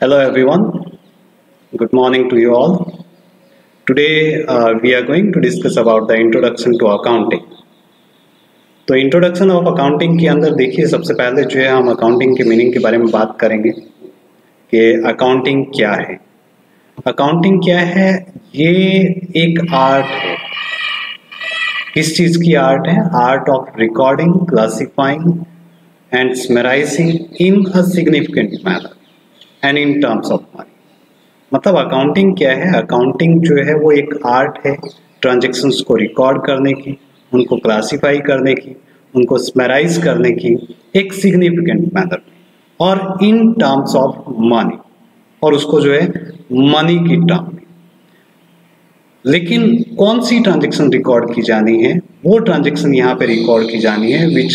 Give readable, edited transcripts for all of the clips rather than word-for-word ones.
Hello everyone, good morning to you all. Today we are going to discuss about the introduction to accounting. तो introduction of accounting के अंदर देखिए सबसे पहले जो है हम अकाउंटिंग के मीनिंग के बारे में बात करेंगे कि अकाउंटिंग क्या है। अकाउंटिंग क्या है? ये एक आर्ट है। किस चीज़ की आर्ट है? Art of recording, classifying and summarising in a significant manner and in terms of money. मतलब अकाउंटिंग क्या है? अकाउंटिंग जो है वो एक आर्ट है ट्रांजैक्शंस को रिकॉर्ड करने की, उनको क्लासिफाई करने की, उनको समराइज करने की एक सिग्निफिकेंट मैनर और इन टर्म्स ऑफ मनी, और उसको जो है मनी की टर्म में। लेकिन कौन सी ट्रांजैक्शन रिकॉर्ड की जानी है? वो ट्रांजैक्शन यहाँ पे रिकॉर्ड की जानी है विच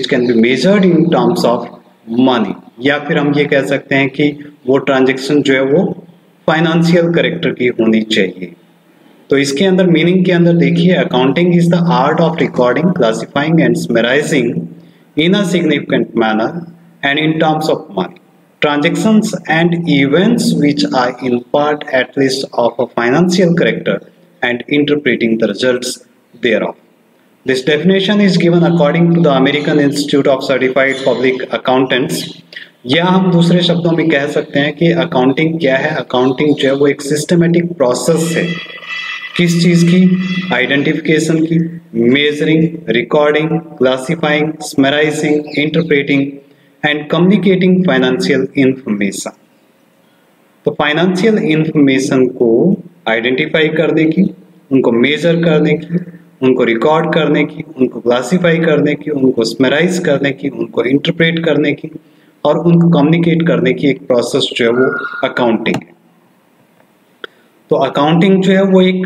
can be measured in terms of money, या फिर हम ये कह सकते हैं कि वो ट्रांजैक्शन जो है वो फाइनेंशियल कैरेक्टर की होनी चाहिए। तो इसके अंदर मीनिंग के अंदर देखिए, accounting is the art of recording, classifying and summarising in a significant manner and in terms of money transactions and events which are in part at least of a financial character and interpreting the results thereof. This definition is given according to the American Institute of Certified Public Accountants. या हम दूसरे शब्दों में कह सकते हैं कि accounting क्या है? अकाउंटिंग जो है वो एक सिस्टमेटिक प्रोसेस है। किस चीज़ की? आइडेंटिफिकेशन की, measuring, recording, classifying, summarising, interpreting and communicating financial information. तो फाइनेंशियल इंफॉर्मेशन को आइडेंटिफाई करने की, उनको मेजर करने की, उनको रिकॉर्ड करने की, उनको क्लासिफाई करने की, उनको समराइज करने की, उनको इंटरप्रेट करने की और उनको कम्युनिकेट करने की एक प्रोसेस जो है वो अकाउंटिंग है। तो अकाउंटिंग जो है वो एक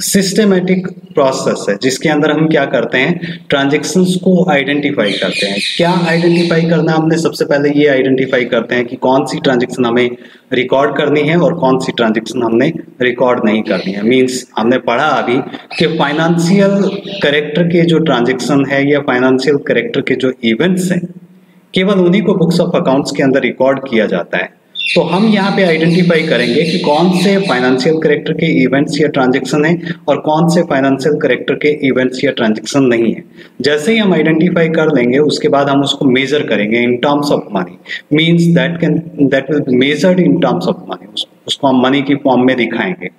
सिस्टमेटिक प्रोसेस है जिसके अंदर हम क्या करते हैं? ट्रांजैक्शंस को आइडेंटिफाई करते हैं। क्या आइडेंटिफाई करना? हमने सबसे पहले ये आइडेंटिफाई करते हैं कि कौन सी ट्रांजैक्शन हमें रिकॉर्ड करनी है और कौन सी ट्रांजैक्शन हमने रिकॉर्ड नहीं करनी है। मींस हमने पढ़ा अभी कि फाइनेंशियल कैरेक्टर के जो ट्रांजैक्शन है या फाइनेंशियल कैरेक्टर के जो इवेंट्स हैं केवल उन्हीं को बुक्स ऑफ अकाउंट्स के अंदर रिकॉर्ड किया जाता है। तो हम यहाँ पे आइडेंटिफाई करेंगे कि कौन से फाइनेंशियल कैरेक्टर के इवेंट्स या ट्रांजैक्शन है और कौन से फाइनेंशियल कैरेक्टर के इवेंट्स या ट्रांजैक्शन नहीं है। जैसे ही हम आइडेंटिफाई कर लेंगे उसके बाद हम उसको मेजर करेंगे इन terms of money. Means that will be measured in terms of money. उसको हम मनी की फॉर्म में दिखाएंगे।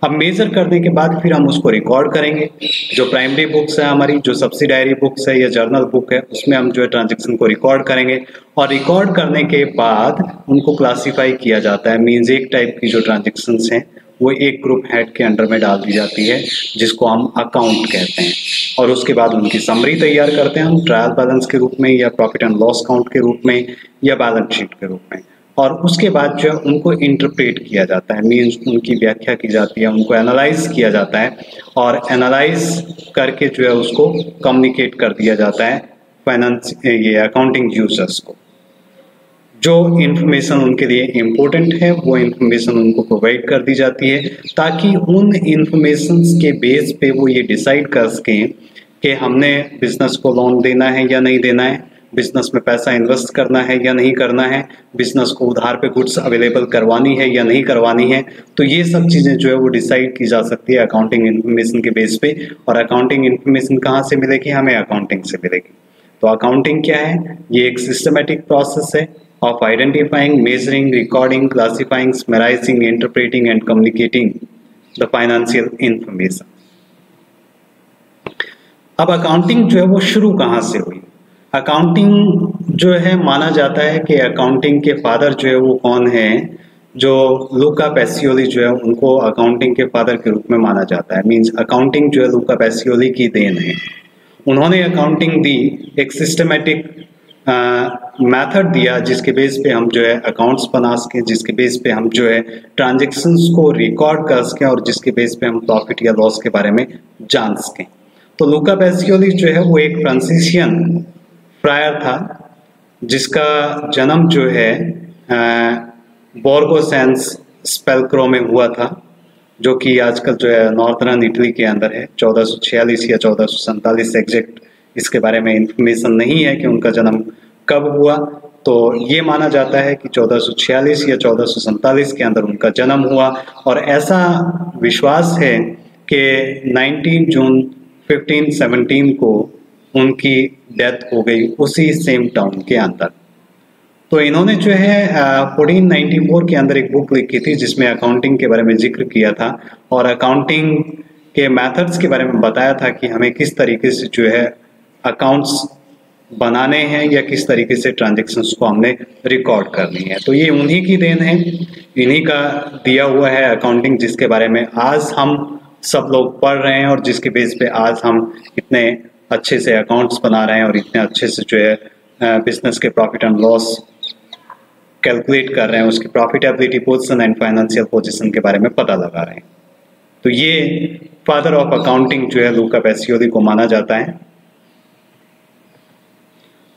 अब मेजर करने के बाद फिर हम उसको रिकॉर्ड करेंगे। जो प्राइमरी बुक्स है हमारी, जो सब्सिडायरी बुक्स है या जर्नल बुक है, उसमें हम जो है ट्रांजैक्शन को रिकॉर्ड करेंगे और रिकॉर्ड करने के बाद उनको क्लासिफाई किया जाता है। मींस एक टाइप की जो ट्रांजैक्शंस हैं वो एक ग्रुप हेड के अंडर में डाल दी जाती है जिसको हम अकाउंट कहते हैं, और उसके बाद उनकी समरी तैयार करते हैं हम ट्रायल बैलेंस के रूप में या प्रॉफिट एंड लॉस अकाउंट के रूप में या बैलेंस शीट के रूप में, और उसके बाद जो है उनको इंटरप्रेट किया जाता है। मींस उनकी व्याख्या की जाती है, उनको एनालाइज किया जाता है और एनालाइज करके जो है उसको कम्युनिकेट कर दिया जाता है ये अकाउंटिंग यूजर्स को। जो इन्फॉर्मेशन उनके लिए इम्पोर्टेंट है वो इन्फॉर्मेशन उनको प्रोवाइड कर दी जाती है ताकि उन इन्फॉर्मेशन के बेस पे वो ये डिसाइड कर सकें कि हमने बिजनेस को लोन देना है या नहीं देना है, बिजनेस में पैसा इन्वेस्ट करना है या नहीं करना है, बिजनेस को उधार पे गुड्स अवेलेबल करवानी है या नहीं करवानी है। तो ये सब चीज़ें जो है वो डिसाइड की जा सकती है अकाउंटिंग इन्फॉर्मेशन के बेस पे। और अकाउंटिंग इन्फॉर्मेशन कहाँ से मिलेगी? हमें अकाउंटिंग से मिलेगी। तो अकाउंटिंग क्या है? ये एक सिस्टमेटिक प्रोसेस है of identifying, measuring, recording, classifying, summarizing, interpreting and communicating the financial information. अब अकाउंटिंग जो है वो शुरू कहाँ से हुई? अकाउंटिंग जो है माना जाता है कि अकाउंटिंग के फादर जो है वो कौन है? जो लूका पैसियोली जो है उनको अकाउंटिंग के फादर के रूप में माना जाता है। मींस अकाउंटिंग जो है लूका पैसियोली की देन है। उन्होंने अकाउंटिंग दी, एक सिस्टमेटिक मेथड दिया जिसके बेस पे हम जो है अकाउंट्स बना सकें, जिसके बेस पे हम जो है ट्रांजैक्शंस को रिकॉर्ड कर सकें और जिसके बेस पे हम प्रॉफिट या लॉस के बारे में जान सकें। तो लूका पैसियोली जो है वो एक फ्रांसीसियन फ्रायर था जिसका जन्म जो है बोर्गो सैंस स्पेल्क्रो में हुआ था, जो कि आजकल जो है नॉर्थर्न इटली के अंदर है। 1446 या 1447 एग्जैक्ट इसके बारे में इंफॉर्मेशन नहीं है कि उनका जन्म कब हुआ, तो ये माना जाता है कि 1446 या 1447 के अंदर उनका जन्म हुआ और ऐसा विश्वास है कि 19 जून 1517 को उनकी डेथ हो गई उसी सेम टाउन के अंदर। तो इन्होंने जो है 1494 के अंदर एक बुक लिखी थी जिसमें अकाउंटिंग के बारे में जिक्र किया था और अकाउंटिंग के मेथड्स के बारे में बताया था कि हमें किस तरीके से जो है अकाउंट्स बनाने हैं या किस तरीके से ट्रांजैक्शंस को हमने रिकॉर्ड करनी है। तो ये उन्हीं की देन है, इन्हीं का दिया हुआ है अकाउंटिंग, जिसके बारे में आज हम सब लोग पढ़ रहे हैं और जिसके बेस पे आज हम इतने अच्छे से अकाउंट्स बना रहे हैं और इतने अच्छे से जो है बिजनेस के प्रॉफिट एंड लॉस कैलकुलेट कर रहे हैं, उसकी profitability position and financial position के बारे में पता लगा रहे हैं। तो ये फादर ऑफ अकाउंटिंग जो है लूका पैसियोली को माना जाता है।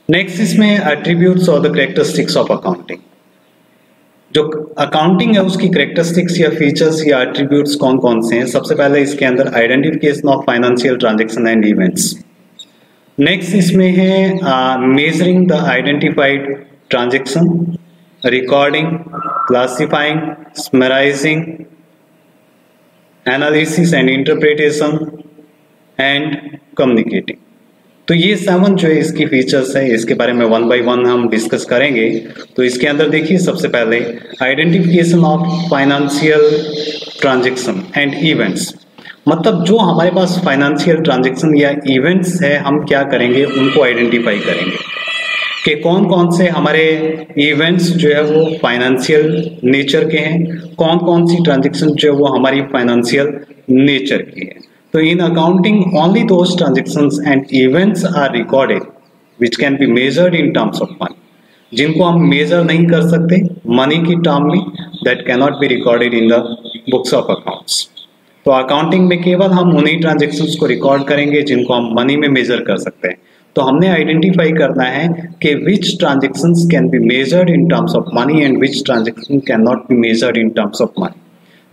नेक्स्ट इसमें एट्रीब्यूट्स और द कैरेक्टरिस्टिक्स ऑफ अकाउंटिंग। जो अकाउंटिंग है उसकी कैरेक्टरिस्टिक्स या फीचर्स या एट्रीब्यूट्स कौन कौन से हैं। सबसे पहले इसके अंदर identification of financial transaction and events. Next इसमें है measuring the identified transaction, recording, classifying, summarising, analysis and interpretation and communicating. तो ये 7 जो है इसकी फीचर्स है, इसके बारे में 1 बाय 1 हम डिस्कस करेंगे। तो इसके अंदर देखिए सबसे पहले identification of financial transaction and events, मतलब जो हमारे पास फाइनेंशियल ट्रांजैक्शन या इवेंट्स है हम क्या करेंगे, उनको आइडेंटिफाई करेंगे कि कौन कौन से हमारे इवेंट्स जो है वो फाइनेंशियल नेचर के हैं, कौन कौन सी ट्रांजैक्शन जो है वो हमारी फाइनेंशियल नेचर की है। तो in accounting only those transactions and events are recorded which can be measured in terms of money, जिनको हम मेजर नहीं कर सकते मनी की टर्म में, that can not be recorded in the books of accounts. तो अकाउंटिंग में केवल हम उन्हीं ट्रांजैक्शंस को रिकॉर्ड करेंगे जिनको हम मनी में मेजर कर सकते हैं। तो हमने आइडेंटिफाई करना है कि which transactions can be measured in terms of money and which transaction can not be measured in terms of money.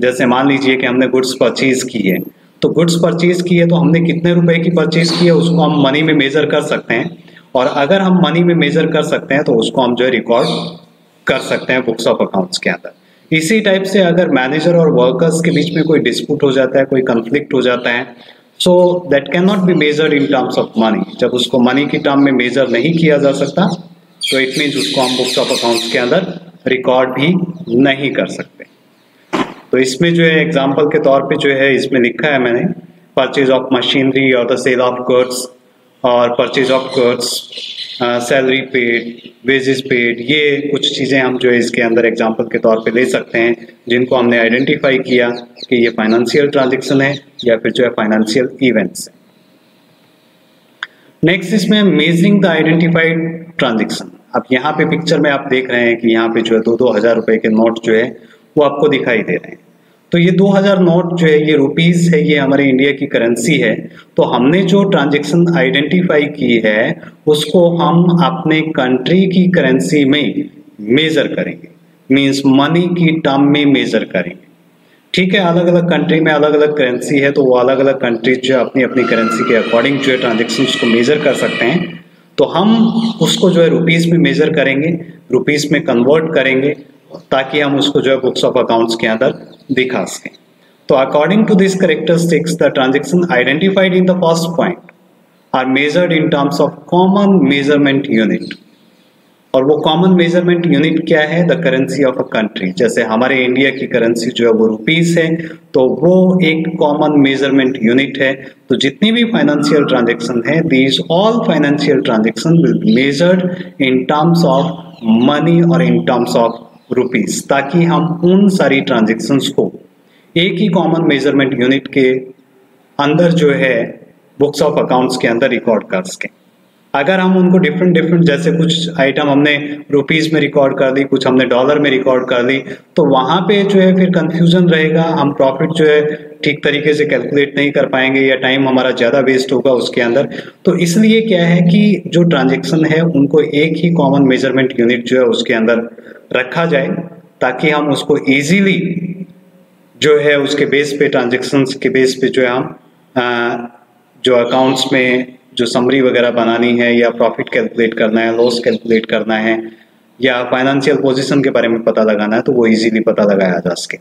जैसे मान लीजिए कि हमने गुड्स परचेज की है, तो गुड्स परचेज की है तो हमने कितने रुपए की परचेज की है उसको हम मनी में मेजर कर सकते हैं, और अगर हम मनी में मेजर कर सकते हैं तो उसको हम जो है रिकॉर्ड कर सकते हैं बुक्स ऑफ अकाउंट्स के अंदर। इसी टाइप से अगर मैनेजर और वर्कर्स के बीच में कोई डिस्प्यूट हो जाता है, कोई कंफ्लिक्ट हो जाता है, so that can not be measured in terms of money. जब उसको मनी की टर्म में मेजर नहीं किया जा सकता तो इट मीन्स उसको हम बुक्स ऑफ अकाउंट्स के अंदर रिकॉर्ड भी नहीं कर सकते। तो इसमें जो है एग्जांपल के तौर पे जो है इसमें लिखा है मैंने परचेज ऑफ मशीनरी और द सेल ऑफ गुड्स और purchase of goods, salary paid, wages paid, ये कुछ चीज़ें हम जो है इसके अंदर एग्जांपल के तौर पे ले सकते हैं जिनको हमने आइडेंटिफाई किया कि ये फाइनेंशियल ट्रांजैक्शन है या फिर जो है फाइनेंशियल इवेंट्स है। नेक्स्ट इसमें मेजरिंग द आइडेंटिफाइड ट्रांजैक्शन। अब यहाँ पे पिक्चर में आप देख रहे हैं कि यहाँ पे जो है 2-2 हज़ार रुपए के नोट जो है वो आपको दिखाई दे रहे हैं। तो ये 2000 नोट जो है ये रुपीस है, ये हमारे इंडिया की करेंसी है। तो हमने जो ट्रांजैक्शन आइडेंटिफाई की है उसको हम अपने कंट्री की करेंसी में मेजर करेंगे, मींस मनी की टर्म में मेजर करेंगे। ठीक है, अलग अलग कंट्री में अलग अलग करेंसी है तो वो अलग अलग कंट्री जो अपनी अपनी करेंसी के अकॉर्डिंग जो है ट्रांजेक्शन को मेजर कर सकते हैं। तो हम उसको जो है रुपीस में मेजर करेंगे, रुपीस में कन्वर्ट करेंगे ताकि हम उसको जो है बुक्स ऑफ अकाउंट्स के अंदर दिखा सकें। तो according to this characteristics the transaction identified in the first point are measured in terms of common measurement unit. और वो कॉमन मेजरमेंट यूनिट क्या है? The currency of a country. जैसे हमारे इंडिया की करेंसी जो है वो रुपीस है, तो वो एक कॉमन मेजरमेंट यूनिट है। तो जितनी भी फाइनेंशियल ट्रांजैक्शन है, these all financial transaction will be measured in terms of money और इन टर्म्स ऑफ रुपीस, ताकि हम उन सारी ट्रांजैक्शंस को एक ही कॉमन मेजरमेंट यूनिट के अंदर जो है बुक्स ऑफ अकाउंट्स के अंदर रिकॉर्ड कर सकें। अगर हम उनको डिफरेंट जैसे कुछ आइटम हमने रुपीस में रिकॉर्ड कर दी, कुछ हमने डॉलर में रिकॉर्ड कर दी, तो वहां पे जो है फिर कंफ्यूजन रहेगा, हम प्रॉफिट जो है ठीक तरीके से कैलकुलेट नहीं कर पाएंगे या टाइम हमारा ज्यादा वेस्ट होगा उसके अंदर। तो इसलिए क्या है कि जो ट्रांजैक्शन है उनको एक ही कॉमन मेजरमेंट यूनिट जो है उसके अंदर रखा जाए, ताकि हम उसको इजीली जो है उसके बेस पे ट्रांजैक्शंस के बेस पे जो है हम जो अकाउंट्स में जो समरी वगैरह बनानी है या प्रॉफिट कैलकुलेट करना है, लॉस कैलकुलेट करना है, या फाइनेंशियल पोजीशन के बारे में पता लगाना है तो वो इजीली पता लगाया जा सके।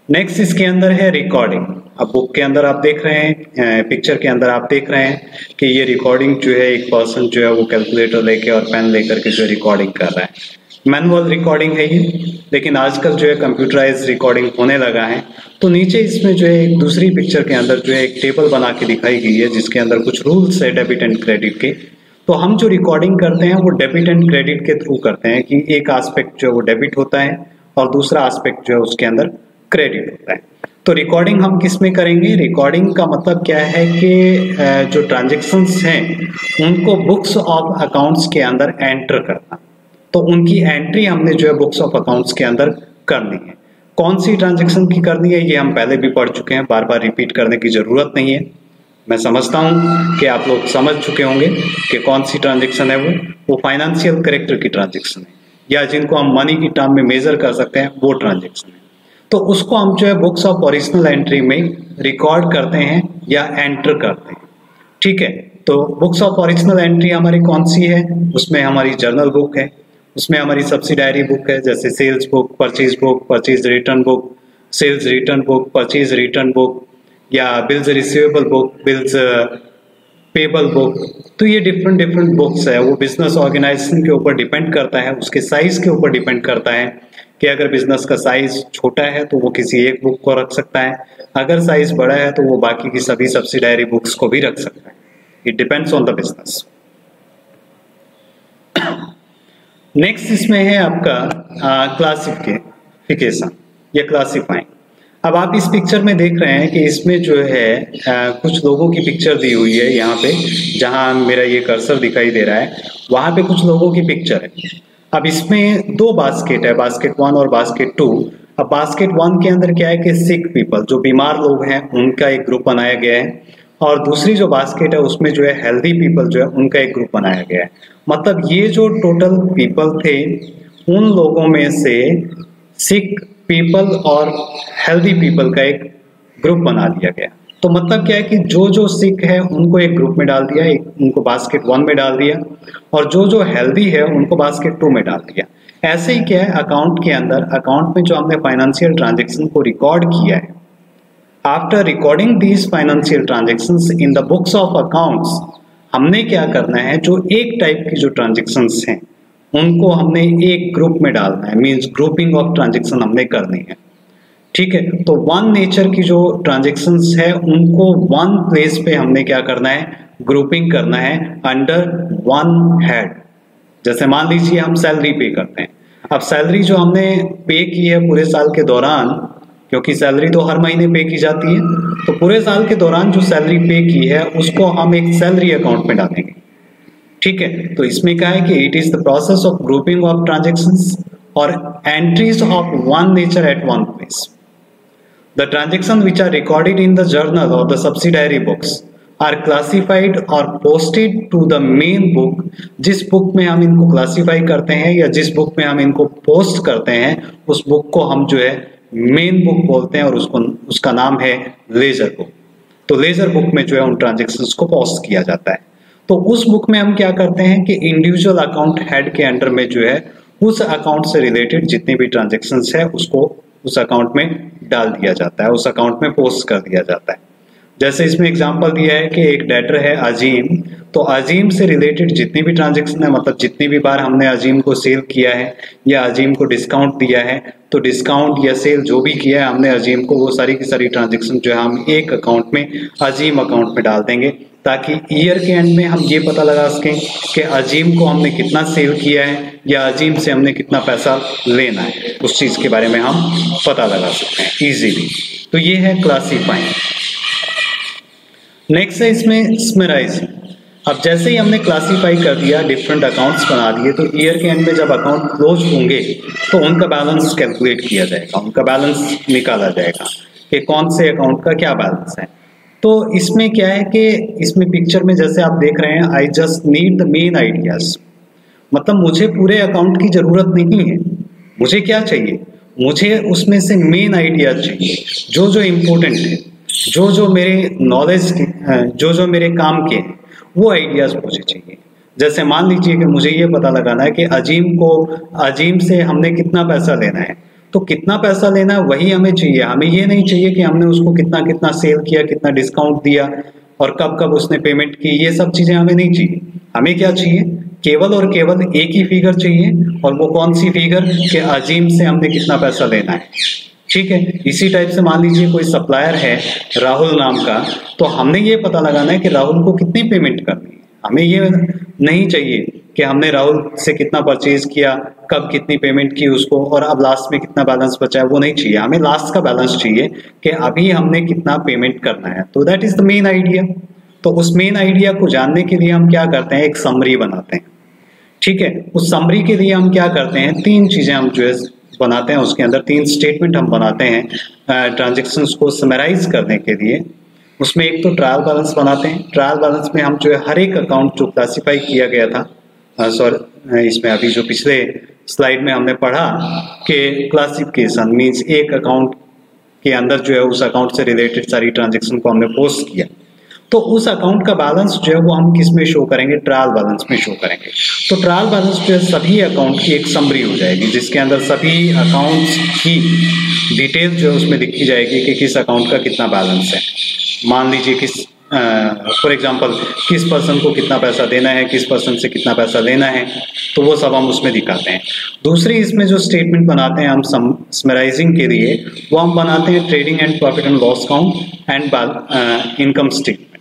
नेक्स्ट इसके अंदर है रिकॉर्डिंग। अब बुक के अंदर आप देख रहे हैं, पिक्चर के अंदर आप देख रहे हैं कि ये रिकॉर्डिंग जो है एक पर्सन जो है वो कैलकुलेटर लेके और पेन लेकर के जो रिकॉर्डिंग कर रहा है। मैनुअल रिकॉर्डिंग है ये, लेकिन आजकल जो है कंप्यूटराइज रिकॉर्डिंग होने लगा है। तो नीचे इसमें जो है एक दूसरी पिक्चर के अंदर जो है एक टेबल बना के दिखाई गई है जिसके अंदर कुछ रूल्स है डेबिट एंड क्रेडिट के। तो हम जो रिकॉर्डिंग करते हैं वो डेबिट एंड क्रेडिट के थ्रू करते हैं कि एक एस्पेक्ट जो है वो डेबिट होता है और दूसरा एस्पेक्ट जो है उसके अंदर क्रेडिट होता है। तो रिकॉर्डिंग हम किस में करेंगे? रिकॉर्डिंग का मतलब क्या है कि जो ट्रांजेक्शन्स हैं उनको बुक्स ऑफ अकाउंट्स के अंदर एंटर करना। तो उनकी एंट्री हमने जो है बुक्स ऑफ अकाउंट्स के अंदर करनी है। कौन सी ट्रांजेक्शन की करनी है ये हम पहले भी पढ़ चुके हैं, बार बार रिपीट करने की जरूरत नहीं है। मैं समझता हूं कि आप लोग समझ चुके होंगे कि कौन सी ट्रांजेक्शन है वो फाइनेंशियल कैरेक्टर की ट्रांजेक्शन है, या जिनको हम मनी की टर्म में मेजर कर सकते हैं वो ट्रांजेक्शन है। तो उसको हम जो है बुक्स ऑफ ओरिजिनल एंट्री में रिकॉर्ड करते हैं या एंटर करते हैं। ठीक है, तो बुक्स ऑफ ओरिजिनल एंट्री हमारी कौन सी है? उसमें हमारी जर्नल बुक है, उसमें हमारी सब्सिडायरी बुक है जैसे sales book, purchase return book, sales return book, purchase return book, या bills receivable book, bills payable book. तो ये डिफरेंट बुक्स है। वो बिजनेस ऑर्गेनाइजेशन के ऊपर डिपेंड करता है, उसके साइज के ऊपर डिपेंड करता है कि अगर बिजनेस का साइज छोटा है तो वो किसी एक बुक को रख सकता है, अगर साइज बड़ा है तो वो बाकी की सभी सब्सिडायरी बुक्स को भी रख सकता है। It depends on the business. Next इसमें है आपका क्लासिफिकेशन या क्लासिफाइंग। अब आप इस पिक्चर में देख रहे हैं कि इसमें जो है कुछ लोगों की पिक्चर दी हुई है। यहाँ पे जहाँ मेरा ये कर्सर दिखाई दे रहा है वहां पे कुछ लोगों की पिक्चर है। अब इसमें दो बास्केट है, बास्केट 1 और बास्केट 2। अब बास्केट 1 के अंदर क्या है कि सिक पीपल, जो बीमार लोग हैं उनका एक ग्रुप बनाया गया है, और दूसरी जो बास्केट है उसमें जो है हेल्दी पीपल जो है उनका एक ग्रुप बनाया गया है। मतलब ये जो टोटल पीपल थे उन लोगों में से सिक पीपल और हेल्दी पीपल का एक ग्रुप बना दिया गया। तो मतलब क्या है कि जो जो सिक है उनको एक ग्रुप में डाल दिया, एक उनको बास्केट 1 में डाल दिया, और जो जो हेल्दी है उनको बास्केट 2 में डाल दिया। ऐसे ही क्या है अकाउंट के अंदर, अकाउंट में जो हमने फाइनेंशियल ट्रांजेक्शन को रिकॉर्ड किया है, after recording these financial transactions in the books of accounts, हमने क्या करना है, जो एक टाइप की जो ट्रांजेक्शंस हैं उनको हमने एक ग्रुप में डालना है, मींस ग्रुपिंग ऑफ ट्रांजेक्शन हमने करनी है। ठीक है, तो वन नेचर की जो ट्रांजेक्शंस है उनको वन प्लेस पे हमने क्या करना है, ग्रुपिंग करना है अंडर वन हेड। जैसे मान लीजिए हम सैलरी पे करते हैं। अब सैलरी जो हमने पे की है पूरे साल के दौरान, क्योंकि सैलरी तो हर महीने पे की जाती है, तो पूरे साल के दौरान जो सैलरी पे की है उसको हम एक सैलरी अकाउंट में डालेंगे। ठीक है, तो इसमें क्या है कि it is the process of grouping of transactions और entries of one nature at one place. The transactions which are recorded in the journal or the subsidiary books are classified or posted to the main book। जिस book में हम इनको classify करते हैं या जिस book में हम इनको पोस्ट करते हैं उस बुक को हम जो है मेन बुक बोलते हैं, और उसका नाम है लेजर बुक। तो लेजर बुक में जो है उन ट्रांजेक्शन्स को पोस्ट किया जाता है। तो उस बुक में हम क्या करते हैं कि इंडिविजुअल अकाउंट हेड के अंडर में जो है उस अकाउंट से रिलेटेड जितनी भी ट्रांजेक्शन्स है उसको उस अकाउंट में डाल दिया जाता है, उस अकाउंट में पोस्ट कर दिया जाता है। जैसे इसमें एग्जांपल दिया है कि एक डेटर है अजीम, तो अजीम से रिलेटेड जितनी भी ट्रांजेक्शन है, मतलब जितनी भी बार हमने अजीम को सेल किया है या अजीम को डिस्काउंट दिया है, तो डिस्काउंट या सेल जो भी किया है हमने अजीम को, वो सारी की सारी ट्रांजेक्शन जो है हम एक अकाउंट में अजीम अकाउंट में डाल देंगे, ताकि ईयर के एंड में हम ये पता लगा सकें कि अजीम को हमने कितना सेल किया है या अजीम से हमने कितना पैसा लेना है, उस चीज के बारे में हम पता लगा सकते हैं इजीली। तो ये है क्लासीफाइंग। नेक्स्ट है इसमें समराइजिंग। अब जैसे ही हमने क्लासीफाई कर दिया, डिफरेंट अकाउंट्स बना दिए, तो ईयर के एंड में जब अकाउंट क्लोज होंगे तो उनका बैलेंस कैलकुलेट किया जाएगा, उनका बैलेंस निकाला जाएगा कि कौन से अकाउंट का क्या बैलेंस है। तो इसमें क्या है कि इसमें पिक्चर में जैसे आप देख रहे हैं, I just need the main ideas, मतलब मुझे पूरे अकाउंट की जरूरत नहीं है। मुझे क्या चाहिए, मुझे उसमें से मेन आइडियाज चाहिए, जो जो इम्पोर्टेंट है, जो जो मेरे नॉलेज के, जो जो मेरे काम के हैं, वो आइडियाज मुझे चाहिए। जैसे मान लीजिए कि मुझे ये पता लगाना है कि अजीम से हमने कितना पैसा लेना है, तो कितना पैसा लेना है वही हमें चाहिए। हमें ये नहीं चाहिए कि हमने उसको कितना कितना सेल किया, कितना डिस्काउंट दिया और कब कब उसने पेमेंट की, ये सब चीजें हमें नहीं चाहिए। हमें क्या चाहिए, केवल और केवल एक ही फिगर चाहिए, और वो कौन सी फिगर, कि अजीम से हमने कितना पैसा लेना है। ठीक है, इसी टाइप से मान लीजिए कोई सप्लायर है राहुल नाम का, तो हमने ये पता लगाना है कि राहुल को कितनी पेमेंट करनी है। हमें ये नहीं चाहिए कि हमने राहुल से कितना परचेज किया, कब कितनी पेमेंट की उसको, और अब लास्ट में कितना बैलेंस बचा है, वो नहीं चाहिए। हमें लास्ट का बैलेंस चाहिए कि अभी हमने कितना पेमेंट करना है। तो that is the main idea. तो उस मेन आइडिया को जानने के लिए हम क्या करते हैं, एक समरी बनाते हैं। ठीक है, उस समरी के लिए हम क्या करते हैं, तीन चीजें हम जो है बनाते हैं, उसके अंदर तीन स्टेटमेंट हम बनाते हैं ट्रांजेक्शन्स को समराइज करने के लिए। उसमें एक तो ट्रायल बैलेंस बनाते हैं। ट्रायल बैलेंस में हम जो है हर एक अकाउंट जो क्लासिफाई किया गया था, सॉरी इसमें अभी जो पिछले स्लाइड में हमने पढ़ा कि क्लासिफिकेशन मीन्स एक अकाउंट के अंदर जो है उस अकाउंट से रिलेटेड सारी ट्रांजेक्शन को हमने पोस्ट किया, तो उस अकाउंट का बैलेंस जो है वो हम किस में शो करेंगे, ट्रायल बैलेंस में शो करेंगे। तो ट्रायल बैलेंस जो है सभी अकाउंट की एक समरी हो जाएगी, जिसके अंदर सभी अकाउंट्स की डिटेल जो है उसमें लिखी जाएगी कि किस अकाउंट का कितना बैलेंस है। मान लीजिए किस फॉर एग्जांपल किस पर्सन को कितना पैसा देना है, किस पर्सन से कितना पैसा लेना है, तो वो सब हम उसमें दिखाते हैं। दूसरी इसमें जो स्टेटमेंट बनाते हैं हम समराइजिंग के लिए, वो हम बनाते हैं trading and profit and loss account and income statement.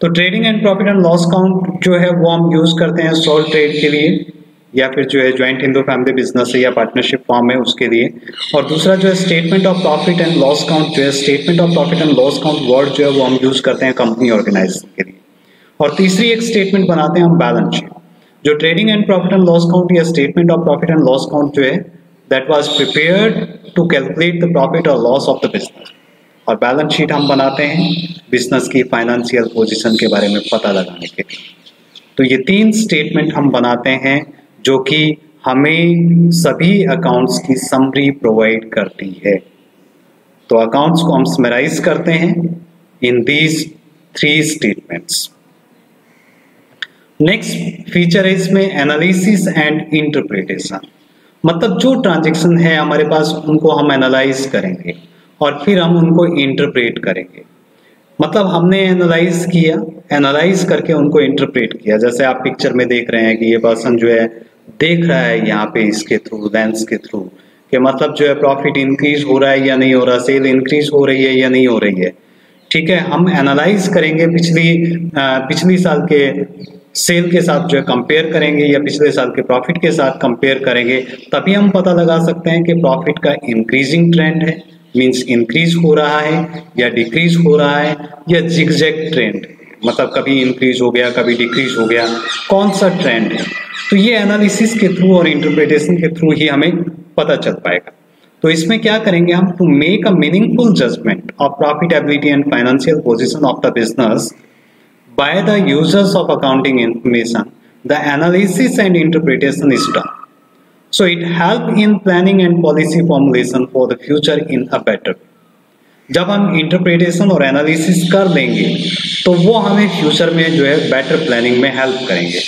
तो trading and profit and loss account जो है वो हम यूज करते हैं सोल ट्रेड के लिए, या फिर जो है ज्वाइंट हिंदू फैमिली बिजनेस है या पार्टनरशिप फॉर्म है उसके लिए। और दूसरा जो है statement of profit and loss account जो है, statement of profit and loss count word जो है वो हम यूज करते हैं कंपनी ऑर्गेनाइजेशन के लिए। और तीसरी एक स्टेटमेंट बनाते हैं हम बैलेंस शीट। जो trading and profit and loss account या statement of profit and loss account जो है, that was prepared to calculate the profit और लॉस ऑफ द बिजनेस। और बैलेंस शीट हम बनाते हैं बिजनेस की फाइनेंशियल पोजीशन के बारे में पता लगाने के लिए। तो ये तीन स्टेटमेंट हम बनाते हैं जो कि हमें सभी अकाउंट्स की समरी प्रोवाइड करती है। तो अकाउंट्स को हम समराइज करते हैं in these three statements. Next feature है इसमें एनालिसिस एंड इंटरप्रिटेशन। मतलब जो ट्रांजैक्शन है हमारे पास उनको हम एनालाइज करेंगे और फिर हम उनको इंटरप्रेट करेंगे। मतलब हमने एनालाइज किया, एनालाइज करके उनको इंटरप्रेट किया। जैसे आप पिक्चर में देख रहे हैं कि ये पर्सन जो है देख रहा है यहाँ पे इसके थ्रू, लेंस के थ्रू, कि मतलब जो है प्रॉफिट इंक्रीज हो रहा है या नहीं हो रहा, सेल इंक्रीज हो रही है या नहीं हो रही है। ठीक है, हम एनालाइज करेंगे, पिछली साल के सेल के साथ जो है कंपेयर करेंगे या पिछले साल के प्रॉफिट के साथ कंपेयर करेंगे, तभी हम पता लगा सकते हैं कि प्रॉफिट का इंक्रीजिंग ट्रेंड है, मींस इंक्रीज हो रहा है या डिक्रीज हो रहा है, या जिगजैग ट्रेंड, मतलब कभी इंक्रीज हो गया कभी डिक्रीज हो गया, कौन सा ट्रेंड है। तो ये एनालिसिस के थ्रू और इंटरप्रिटेशन के थ्रू ही हमें पता चल पाएगा। तो इसमें क्या करेंगे हम, to make a meaningful judgement of profitability and financial position of the business by the users of accounting information, the analysis and interpretation is done. So it help in planning and policy formulation for the future in a better way. जब हम interpretation और analysis कर लेंगे तो वो हमें future में जो है बेटर प्लानिंग में हेल्प करेंगे,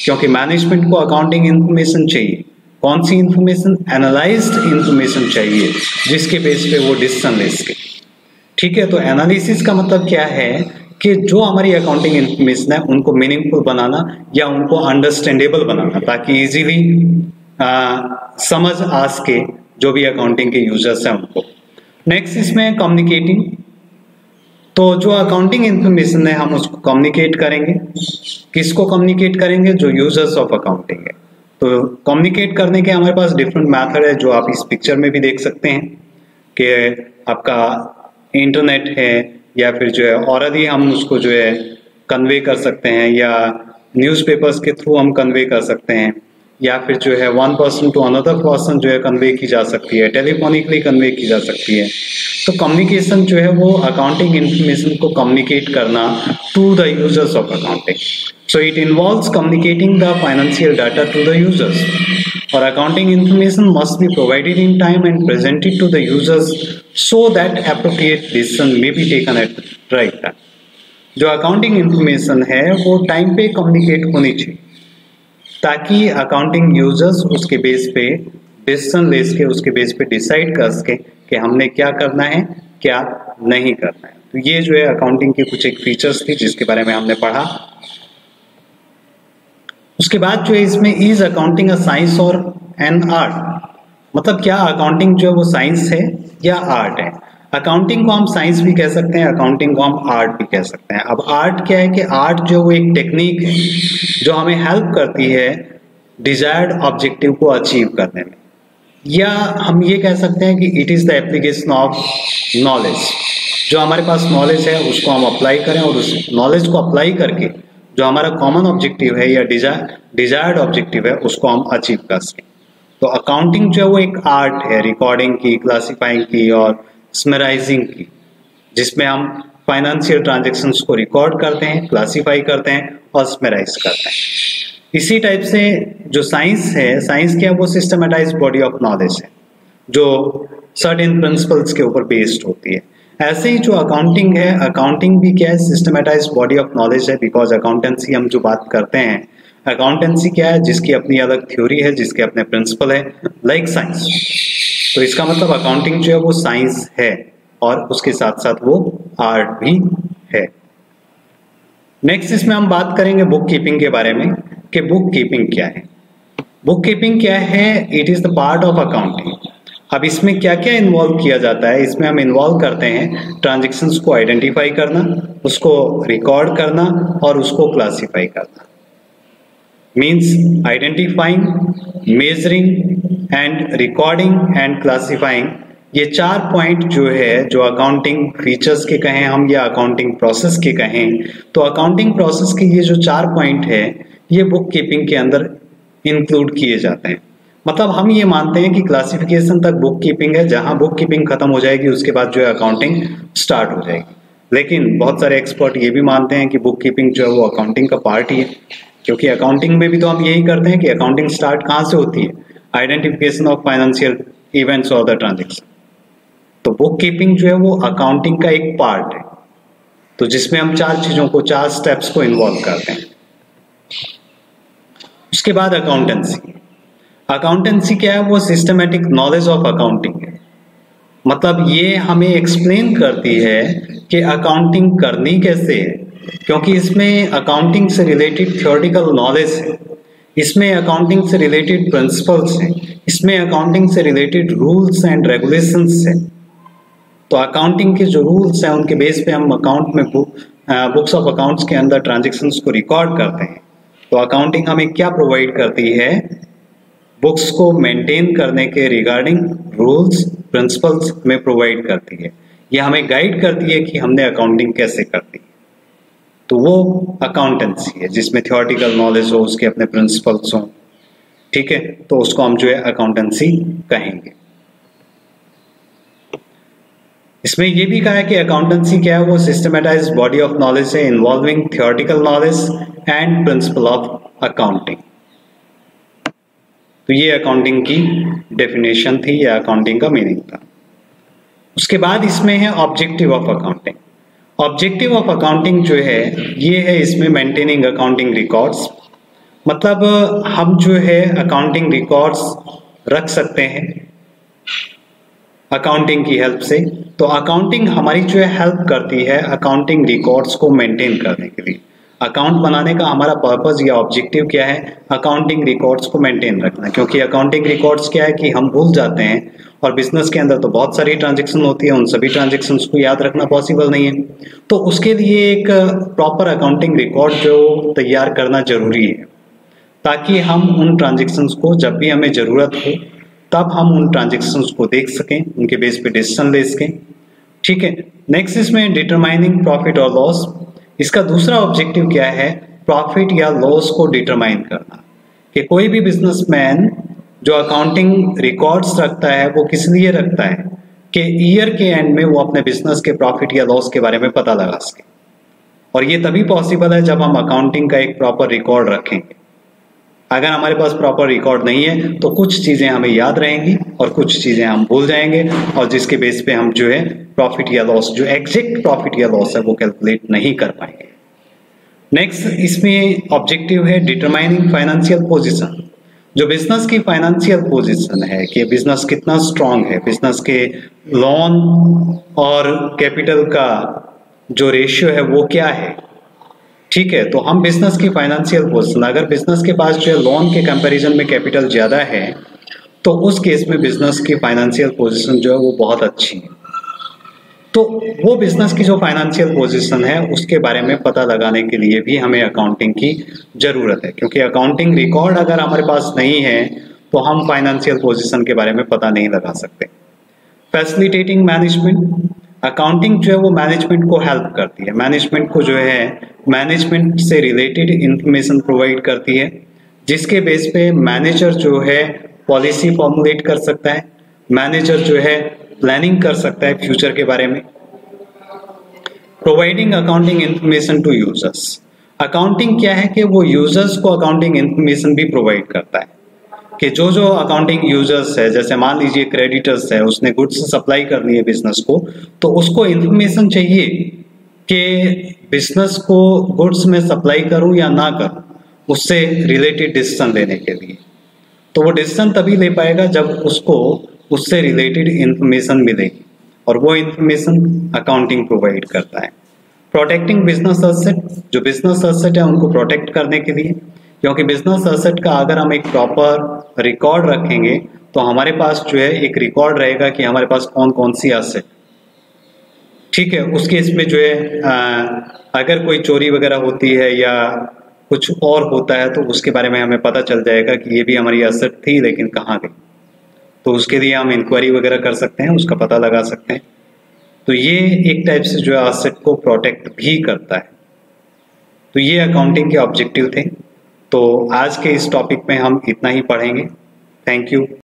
क्योंकि मैनेजमेंट को अकाउंटिंग इंफॉर्मेशन चाहिए। कौन सी इंफॉर्मेशन, एनालाइज्ड इंफॉर्मेशन चाहिए जिसके बेस पे वो डिसीजन ले सके। ठीक है, तो एनालिसिस का मतलब क्या है कि जो हमारी अकाउंटिंग इंफॉर्मेशन है उनको मीनिंगफुल बनाना या उनको अंडरस्टैंडेबल बनाना, ताकि इजीली समझ आ सके जो भी अकाउंटिंग के यूजर्स हैं उनको। नेक्स्ट इसमें कम्युनिकेटिंग। तो जो अकाउंटिंग इंफॉर्मेशन है हम उसको कम्युनिकेट करेंगे। किसको कम्युनिकेट करेंगे, जो यूजर्स ऑफ अकाउंटिंग है। तो कम्युनिकेट करने के हमारे पास डिफरेंट मेथड है जो आप इस पिक्चर में भी देख सकते हैं कि आपका इंटरनेट है, या फिर जो है ऑरली हम उसको जो है कन्वे कर सकते हैं, या न्यूज़पेपर्स के थ्रू हम कन्वे कर सकते हैं, या फिर जो है one person to another person जो है कन्वे की जा सकती है, टेलीफोनिकली कन्वे की जा सकती है। तो कम्युनिकेशन जो है वो अकाउंटिंग इंफॉर्मेशन को कम्युनिकेट करना to the users of accounting. So it involves communicating the financial data to the users, और accounting information must be provided in time and presented to the users so that appropriate decision may be taken at the right time. जो accounting information है वो time पे communicate होनी चाहिए, ताकि accounting users उसके base पे डिसीजन ले सके, उसके बेस पे डिसाइड कर सके कि हमने क्या करना है क्या नहीं करना है। तो ये जो है अकाउंटिंग की कुछ एक फीचर्स थी जिसके बारे में हमने पढ़ा। उसके बाद जो है इसमें इज अकाउंटिंग अ साइंस और एन आर्ट, मतलब क्या अकाउंटिंग जो है वो साइंस है या आर्ट है। अकाउंटिंग को हम साइंस भी कह सकते हैं, अकाउंटिंग को हम आर्ट भी कह सकते हैं। अब आर्ट क्या है कि आर्ट जो वो एक टेक्निक है जो हमें हेल्प करती है डिजायर्ड ऑब्जेक्टिव को अचीव करने में, या हम ये कह सकते हैं कि it is the application of knowledge. जो हमारे पास नॉलेज है उसको हम अप्लाई करें और उस नॉलेज को अप्लाई करके जो हमारा कॉमन ऑब्जेक्टिव है या डिजायर्ड ऑब्जेक्टिव है उसको हम अचीव कर सकें। तो अकाउंटिंग जो है वो एक आर्ट है रिकॉर्डिंग की, क्लासिफाइंग की और समराइजिंग की, जिसमें हम फाइनेंशियल ट्रांजैक्शंस को रिकॉर्ड करते हैं, क्लासिफाई करते हैं और समराइज करते हैं। इसी टाइप से जो साइंस है, साइंस क्या है वो सिस्टमेटाइज्ड बॉडी ऑफ नॉलेज है जो सर्टेन प्रिंसिपल्स के ऊपर बेस्ड होती है। ऐसे ही जो अकाउंटिंग है, अकाउंटिंग भी क्या है सिस्टमेटाइज्ड बॉडी ऑफ नॉलेज है, बिकॉज अकाउंटेंसी हम जो बात करते हैं, अकाउंटेंसी क्या है जिसकी अपनी अलग थ्योरी है, जिसके अपने प्रिंसिपल है, लाइक साइंस। तो इसका मतलब अकाउंटिंग जो है वो साइंस है और उसके साथ साथ वो आर्ट भी है। नेक्स्ट इसमें हम बात करेंगे बुक कीपिंग के बारे में कि बुक कीपिंग क्या है। बुक कीपिंग क्या है, it is the part of accounting. अब इसमें क्या क्या इन्वॉल्व किया जाता है, इसमें हम इन्वॉल्व करते हैं ट्रांजैक्शंस को आइडेंटिफाई करना, उसको रिकॉर्ड करना और उसको क्लासिफाई करना। Means identifying, measuring and recording and classifying, ये 4 पॉइंट जो है जो अकाउंटिंग फीचर्स के कहें हम या अकाउंटिंग प्रोसेस के कहें, तो अकाउंटिंग प्रोसेस के ये जो 4 पॉइंट है ये बुक कीपिंग के अंदर इंक्लूड किए जाते हैं। मतलब हम ये मानते हैं कि क्लासिफिकेशन तक बुक कीपिंग है, जहां बुक कीपिंग खत्म हो जाएगी उसके बाद जो है अकाउंटिंग स्टार्ट हो जाएगी। लेकिन बहुत सारे एक्सपर्ट ये भी मानते हैं कि बुक कीपिंग जो है वो अकाउंटिंग का पार्ट ही है, क्योंकि अकाउंटिंग में भी तो हम यही करते हैं कि अकाउंटिंग स्टार्ट कहाँ से होती है, आइडेंटिफिकेशन ऑफ फाइनेंशियल इवेंट्स और द ट्रांजैक्शन। तो बुक कीपिंग जो है वो अकाउंटिंग का एक पार्ट है, तो जिसमें हम 4 चीजों को, 4 स्टेप्स को इन्वॉल्व करते हैं। उसके बाद अकाउंटेंसी। अकाउंटेंसी क्या है, वो सिस्टमेटिक नॉलेज ऑफ अकाउंटिंग है। मतलब ये हमें एक्सप्लेन करती है कि अकाउंटिंग करनी कैसे है, क्योंकि इसमें अकाउंटिंग से रिलेटेड थ्योरेटिकल नॉलेज है, इसमें अकाउंटिंग से रिलेटेड प्रिंसिपल्स हैं, इसमें अकाउंटिंग से रिलेटेड रूल्स एंड रेगुलेशंस हैं। तो अकाउंटिंग के जो रूल्स हैं उनके बेस पे हम अकाउंट में बुक्स ऑफ अकाउंट्स के अंदर ट्रांजैक्शंस को रिकॉर्ड करते हैं। तो अकाउंटिंग हमें क्या प्रोवाइड करती है, बुक्स को मेंटेन करने के रिगार्डिंग रूल्स प्रिंसिपल्स हमें प्रोवाइड करती है। यह हमें गाइड करती है कि हमने अकाउंटिंग कैसे करनी है। तो वो अकाउंटेंसी है जिसमें थ्योरेटिकल नॉलेज हो, उसके अपने प्रिंसिपल्स हो, ठीक है, तो उसको हम जो है अकाउंटेंसी कहेंगे। इसमें ये भी कहा है कि अकाउंटेंसी क्या है, वो सिस्टमेटाइज्ड बॉडी ऑफ नॉलेज है involving theoretical knowledge and principle of accounting. तो ये अकाउंटिंग की डेफिनेशन थी या अकाउंटिंग का मीनिंग था। उसके बाद इसमें है objective of accounting. Objective of accounting जो है ये है इसमें मेंटेनिंग अकाउंटिंग रिकॉर्ड्स, मतलब हम जो है अकाउंटिंग रिकॉर्ड्स रख सकते हैं अकाउंटिंग की हेल्प से। तो अकाउंटिंग हमारी जो है हेल्प करती है अकाउंटिंग रिकॉर्ड्स को मेंटेन करने के लिए। अकाउंट बनाने का हमारा पर्पस या ऑब्जेक्टिव क्या है, अकाउंटिंग रिकॉर्ड्स को मेंटेन रखना, क्योंकि अकाउंटिंग रिकॉर्ड्स क्या है कि हम भूल जाते हैं और बिजनेस के अंदर तो बहुत सारी ट्रांजैक्शन होती है, उन सभी ट्रांजैक्शंस को याद रखना पॉसिबल नहीं है। तो उसके लिए एक प्रॉपर अकाउंटिंग रिकॉर्ड जो तैयार करना जरूरी है, ताकि हम उन ट्रांजैक्शंस को जब भी हमें जरूरत हो तब हम उन ट्रांजैक्शंस को देख सकें, उनके बेस पे डिसीजन ले सकें, ठीक है। नेक्स्ट इसमें डिटरमाइनिंग प्रॉफिट और लॉस। इसका दूसरा ऑब्जेक्टिव क्या है, प्रॉफिट या लॉस को डिटरमाइन करना, कि कोई भी बिजनेसमैन जो अकाउंटिंग रिकॉर्ड्स रखता है वो किस लिए रखता है कि ईयर के एंड में वो अपने बिजनेस के प्रॉफिट या लॉस के बारे में पता लगा सके। और ये तभी पॉसिबल है जब हम अकाउंटिंग का एक प्रॉपर रिकॉर्ड रखेंगे। अगर हमारे पास प्रॉपर रिकॉर्ड नहीं है तो कुछ चीजें हमें याद रहेंगी और कुछ चीजें हम भूल जाएंगे, और जिसके बेस पे हम जो है प्रॉफिट या लॉस, जो एग्जैक्ट प्रॉफिट या लॉस है वो कैलकुलेट नहीं कर पाएंगे। नेक्स्ट इसमें ऑब्जेक्टिव है डिटरमाइनिंग फाइनेंशियल पोजीशन। जो बिजनेस की फाइनेंशियल पोजीशन है कि बिजनेस कितना स्ट्रांग है, बिजनेस के लोन और कैपिटल का जो रेशियो है वो क्या है। ठीक है, तो हम बिजनेस की फाइनेंशियल पोजीशन, अगर बिजनेस के पास जो है लोन के कंपैरिजन में कैपिटल ज्यादा है तो उस केस में बिजनेस की फाइनेंशियल पोजीशन जो है वो बहुत अच्छी है। तो वो बिजनेस की जो फाइनेंशियल पोजीशन है उसके बारे में पता लगाने के लिए भी हमें अकाउंटिंग की जरूरत है, क्योंकि अकाउंटिंग रिकॉर्ड अगर हमारे पास नहीं है तो हम फाइनेंशियल पोजीशन के बारे में पता नहीं लगा सकते। फैसिलिटेटिंग मैनेजमेंट, अकाउंटिंग जो है वो मैनेजमेंट को हेल्प करती है, मैनेजमेंट को जो है मैनेजमेंट से रिलेटेड इंफॉर्मेशन प्रोवाइड करती है, जिसके बेस पे मैनेजर जो है पॉलिसी फॉर्मुलेट कर सकता है, मैनेजर जो है प्लानिंग कर सकता है फ्यूचर के बारे में। Providing accounting information to users, accounting क्या है कि वो यूजर्स को अकाउंटिंग इंफॉर्मेशन भी प्रोवाइड करता है कि जो जो अकाउंटिंग यूजर्स है, जैसे मान लीजिए क्रेडिटर्स है, उसने गुड्स सप्लाई करनी है बिजनेस को, तो उसको इंफॉर्मेशन चाहिए कि बिजनेस को गुड्स में सप्लाई करूं या ना करूं, उससे रिलेटेड डिसीजन लेने के लिए। तो वो डिसीजन तभी ले पाएगा जब उसको उससे रिलेटेड इंफॉर्मेशन मिलेगी, और वो इंफॉर्मेशन अकाउंटिंग प्रोवाइड करता है। प्रोटेक्टिंग बिजनेस एसेट, जो बिजनेस एसेट है उनको प्रोटेक्ट करने के लिए, क्योंकि बिजनेस एसेट का अगर हम एक प्रॉपर रिकॉर्ड रखेंगे तो हमारे पास जो है एक रिकॉर्ड रहेगा कि हमारे पास कौन कौन सी एसेट। ठीक है, उस केस में जो है अगर कोई चोरी वगैरह होती है या कुछ और होता है तो उसके बारे में हमें पता चल जाएगा कि ये भी हमारी एसेट थी लेकिन कहाँ गई। तो उसके लिए हम इंक्वायरी वगैरह कर सकते हैं, उसका पता लगा सकते हैं। तो ये एक टाइप से जो है एसेट को प्रोटेक्ट भी करता है। तो ये अकाउंटिंग के ऑब्जेक्टिव थे। तो आज के इस टॉपिक में हम इतना ही पढ़ेंगे। Thank you.